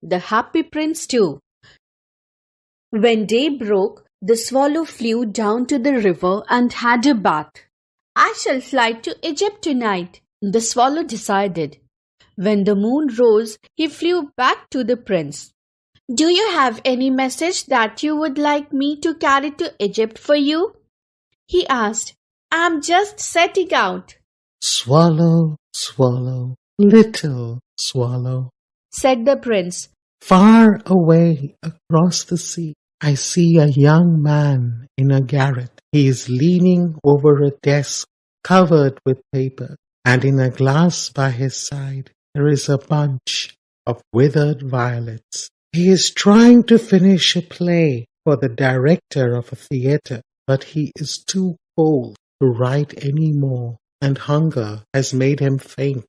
the happy prince too. When day broke, the swallow flew down to the river and had a bath. I shall fly to Egypt tonight, the swallow decided. When the moon rose, he flew back to the prince. Do you have any message that you would like me to carry to Egypt for you? He asked. I'm just setting out, Swallow, swallow, little swallow, said the prince. far away across the sea, I see a young man in a garret. He is leaning over a desk covered with paper, and in a glass by his side there is a bunch of withered violets. He is trying to finish a play for the director of a theatre, but he is too cold to write any more, and hunger has made him faint.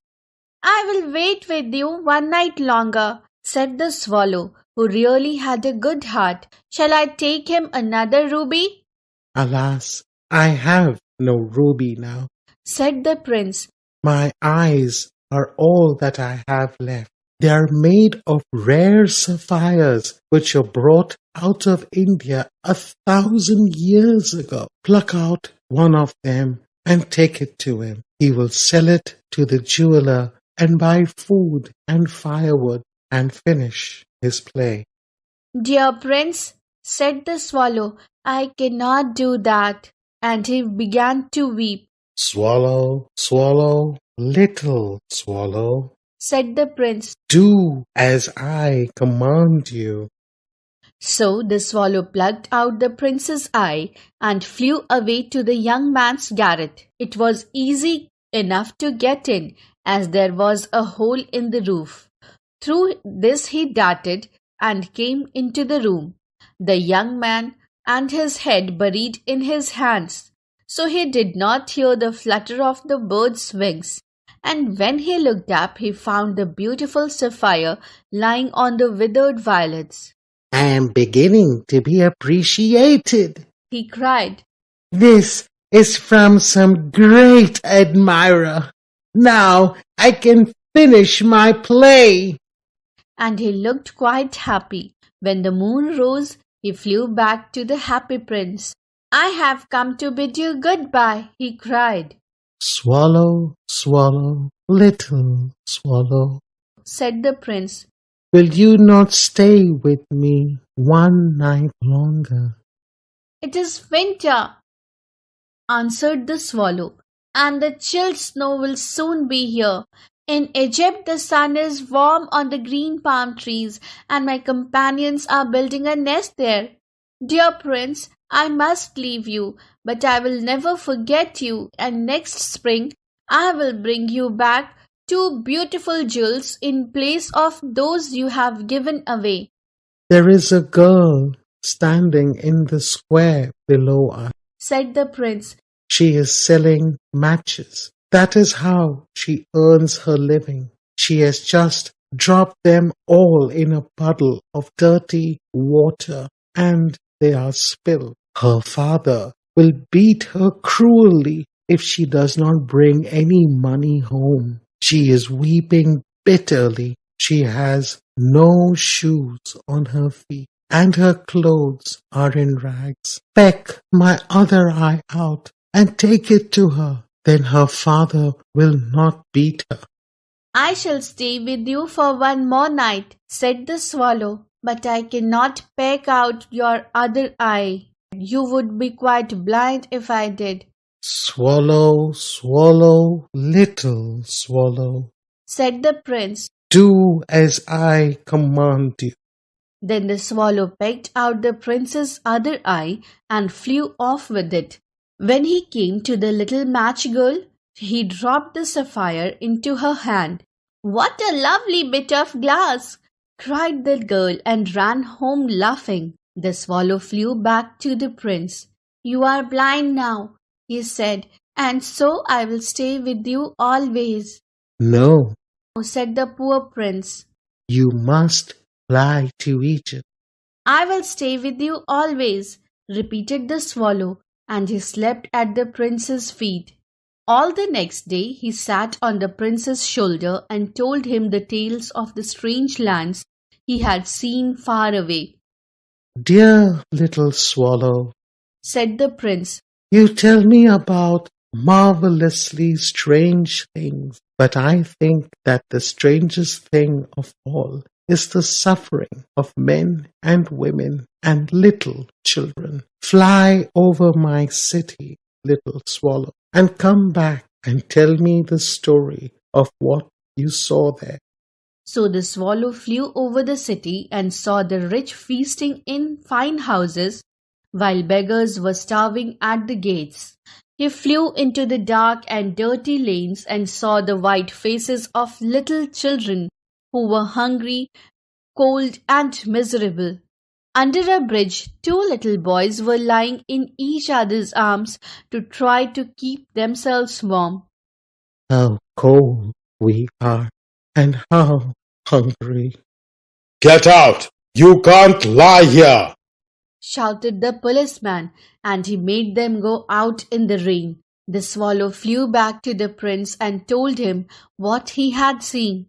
I will wait with you one night longer, said the swallow, who really had a good heart. Shall I take him another ruby? Alas, I have no ruby now. Said the prince. My eyes are all that I have left. They are made of rare sapphires which are brought out of India 1,000 years ago. Pluck out one of them and take it to him. He will sell it to the jeweler and buy food and firewood and finish his play. Dear prince, said the swallow, I cannot do that. And he began to weep. Swallow, swallow, little swallow, Said the prince. do as I command you. So the swallow plucked out the prince's eye and flew away to the young man's garret. It was easy enough to get in, as there was a hole in the roof. Through this he darted and came into the room, the young man and his head buried in his hands. So he did not hear the flutter of the bird's wings. And when he looked up, he found the beautiful sapphire lying on the withered violets. I am beginning to be appreciated. He cried. This is from some great admirer. Now I can finish my play. And he looked quite happy. When the moon rose, he flew back to the happy prince. I have come to bid you goodbye, he cried. Swallow, swallow, little swallow, Said the prince. will you not stay with me one night longer? It is winter, answered the swallow, and the chilled snow will soon be here. In Egypt, the sun is warm on the green palm trees, and my companions are building a nest there. Dear prince, I must leave you, but I will never forget you, and next spring I will bring you back 2 beautiful jewels in place of those you have given away. There is a girl standing in the square below us, Said the prince. She is selling matches. That is how she earns her living. She has just dropped them all in a puddle of dirty water, and they are spilled. Her father will beat her cruelly if she does not bring any money home. She is weeping bitterly. She has no shoes on her feet, and her clothes are in rags. Peck my other eye out and take it to her. Then her father will not beat her. I shall stay with you for one more night, said the swallow, but I cannot peck out your other eye. You would be quite blind if I did. Swallow, swallow, little swallow, Said the prince. do as I command you. Then the swallow pecked out the prince's other eye and flew off with it. When he came to the little match girl, he dropped the sapphire into her hand. What a lovely bit of glass! Cried the girl and ran home laughing. The swallow flew back to the prince. You are blind now, he said, and so I will stay with you always. No, Said the poor prince. you must fly to Egypt. I will stay with you always, repeated the swallow, and he slept at the prince's feet. All the next day he sat on the prince's shoulder and told him the tales of the strange lands he had seen far away. "Dear little swallow," said the prince, "you tell me about marvelously strange things, but I think that the strangest thing of all is the suffering of men and women and little children. Fly over my city, little swallow, and come back and tell me the story of what you saw there." So the swallow flew over the city and saw the rich feasting in fine houses, while beggars were starving at the gates. He flew into the dark and dirty lanes and saw the white faces of little children who were hungry, cold, and miserable. Under a bridge, two little boys were lying in each other's arms to try to keep themselves warm. "How cold we are, and how hungry!" "Get out! You can't lie here!" shouted the policeman, and he made them go out in the rain. The swallow flew back to the prince and told him what he had seen.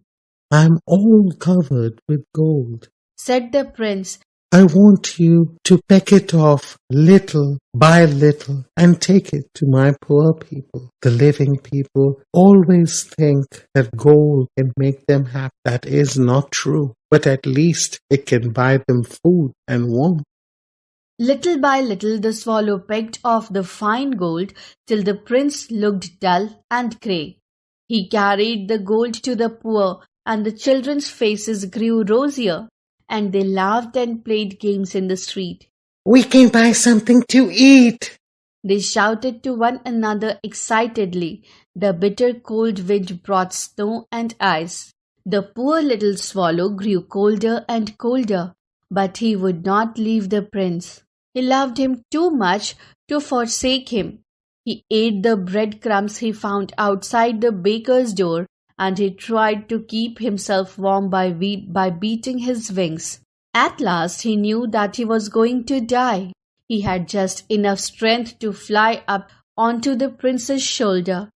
"I'm all covered with gold," said the prince. "I want you to peck it off little by little and take it to my poor people. The living people always think that gold can make them happy. That is not true, but at least it can buy them food and warmth." Little by little the swallow pecked off the fine gold till the prince looked dull and grey. He carried the gold to the poor, and the children's faces grew rosier, and they laughed and played games in the street. "We can buy something to eat," they shouted to one another excitedly. The bitter cold wind brought snow and ice. The poor little swallow grew colder and colder, but he would not leave the prince. He loved him too much to forsake him. He ate the breadcrumbs he found outside the baker's door, and he tried to keep himself warm by beating his wings. At last he knew that he was going to die. He had just enough strength to fly up onto the prince's shoulder.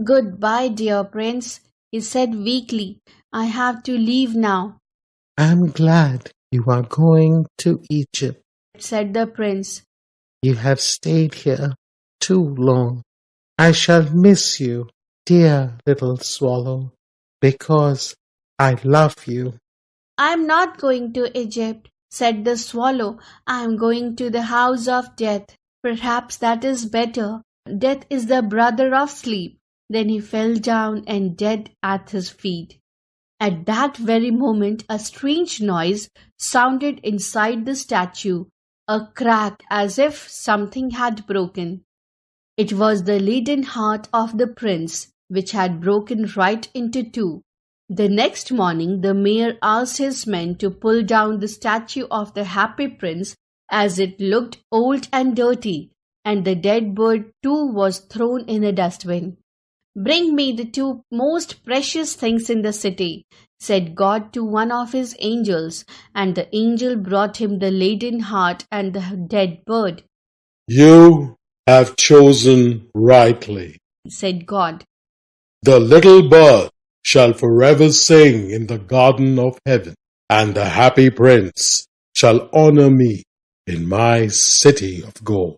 "Goodbye, dear prince," he said weakly. "I have to leave now." "I'm glad you are going to Egypt," said the prince. "You have stayed here too long. I shall miss you, dear little swallow, because I love you." "I am not going to Egypt," said the swallow. "I am going to the house of death. Perhaps that is better. Death is the brother of sleep." Then he fell down and dead at his feet. At that very moment a strange noise sounded inside the statue, a crack as if something had broken. It was the leaden heart of the prince, which had broken right into two. The next morning the mayor asked his men to pull down the statue of the happy prince, as it looked old and dirty, and the dead bird too was thrown in a dustbin. "Bring me the two most precious things in the city," said God to one of his angels, and the angel brought him the laden heart and the dead bird. "You have chosen rightly," said God. "The little bird shall forever sing in the garden of heaven, and the happy prince shall honor me in my city of gold."